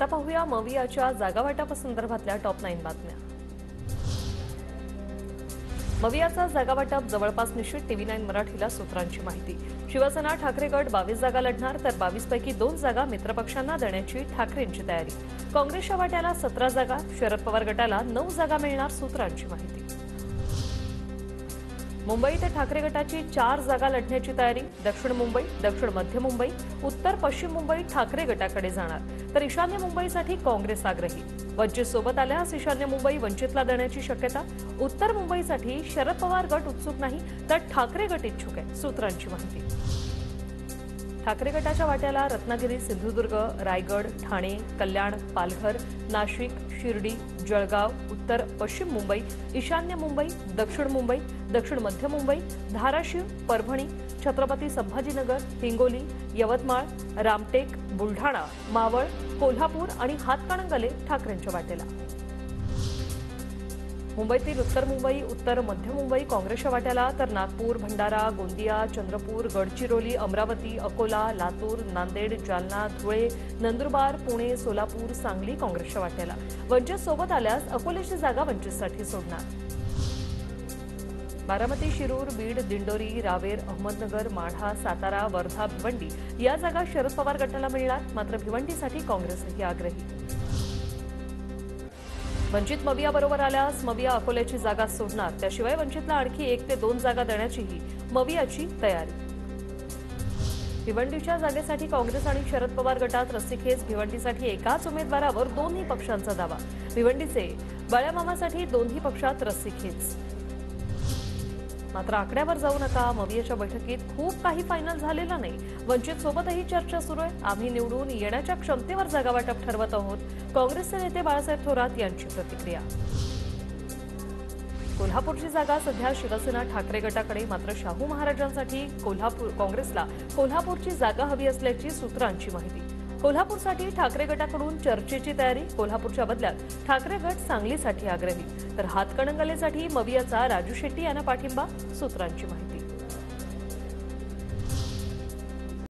आता पाहूया मवियाच्या जागा वाटपासंदर्भातल्या टॉप 9 बातम्या। मवियाचा जागा वाटप जवळपास निश्चित। TV9 मराठीला सूत्रांची माहिती। शिवसेना ठाकरे गट 22 जागा लढणार, तर 22 पैकी 2 जागा मित्रपक्षांना देण्याची ठाकरेंची तयारी। काँग्रेसच्या वाट्याला 17 जागा, शरद पवार गटाला 9 जागा मिळणार, सूत्रांची माहिती। मुंबईत ठाकरे गटाची 4 जागा लढण्याची तयारी। दक्षिण मुंबई, दक्षिण मध्य मुंबई, उत्तर पश्चिम मुंबई ठाकरे गटाकडे जाणार, तर ईशान्य मुंबईसाठी काँग्रेस आग्रही। वंचित सोबत आल्यास ईशान्य मुंबई वंचितला देण्याची शक्यता। उत्तर मुंबईसाठी शरद पवार गट उत्सुक नाही, तर ठाकरे गट इच्छुक आहे, सूत्रांची माहिती। ठाकरे गटाच्या वाट्याला रत्नागिरी, सिंधुदुर्ग, रायगड, ठाणे, कल्याण, पालघर, नाशिक, शिर्डी, जळगाव, उत्तर पश्चिम मुंबई, ईशान्य मुंबई, दक्षिण मुंबई, दक्षिण मध्य मुंबई, धाराशिव, परभणी, छत्रपती संभाजीनगर, हिंगोली, यवतमाळ, रामटेक, बुलढाणा, मावळ, कोल्हापूर आणि हातकणंगले ठाकरेंच्या वाटेला। मुंबईतील उत्तर मुंबई, उत्तर मध्य मुंबई काँग्रेसच्या वाट्याला, तर नागपूर, भंडारा, गोंदिया, चंद्रपूर, गडचिरोली, अमरावती, अकोला, लातूर, नांदेड, जालना, धुळे, नंदुरबार, पुणे, सोलापूर, सांगली काँग्रेसच्या वाट्याला। वंचित सोबत आल्यास अकोल्याची जागा वंचितसाठी सोडणार। बारामती, शिरूर, बीड, दिंडोरी, रावेर, अहमदनगर, माढा, सातारा, वर्धा, भिवंडी या जागा शरद पवार गटाला मिळणार, मात्र भिवंडीसाठी काँग्रेसही आग्रही। वंचित मविया बरोबर आल्यास मविया अकोल्याची जागा सोडणार, त्याशिवाय वंचितला आणखी 1 ते 2 जागा देण्याचीही मवियाची तयारी। भिवंडीच्या जागेसाठी काँग्रेस आणि शरद पवार गटात रस्सीखेच। भिवंडीसाठी एकाच उमेदवारावर दोन्ही पक्षांचा दावा। भिवंडीचे बाळ्यामामासाठी दोन्ही पक्षात रस्सीखेच। मात्र आकड्यावर जाऊ नका, मवियाच्या बैठकीत खूप काही फायनल झालेलं नाही। वंचित सोबतही चर्चा सुरू आहे। आम्ही निवडून येण्याच्या क्षमतेवर जागा वाटप ठरवत आहोत, काँग्रेसचे नेते बाळासाहेब थोरात यांची प्रतिक्रिया। कोल्हापूरची जागा सध्या शिवसेना ठाकरे गटाकडे, मात्र शाहू महाराजांसाठी काँग्रेसला कोल्हापूरची जागा हवी असल्याची सूत्रांची माहिती। कोल्हापूरसाठी ठाकरे गटाकडून चर्चेची तयारी। कोल्हापूरच्या बदल्यात ठाकरे गट सांगलीसाठी आग्रही, तर हातकणंगलेसाठी मवियाचा राजू शेट्टी यांना पाठिंबा, सूत्रांची माहिती।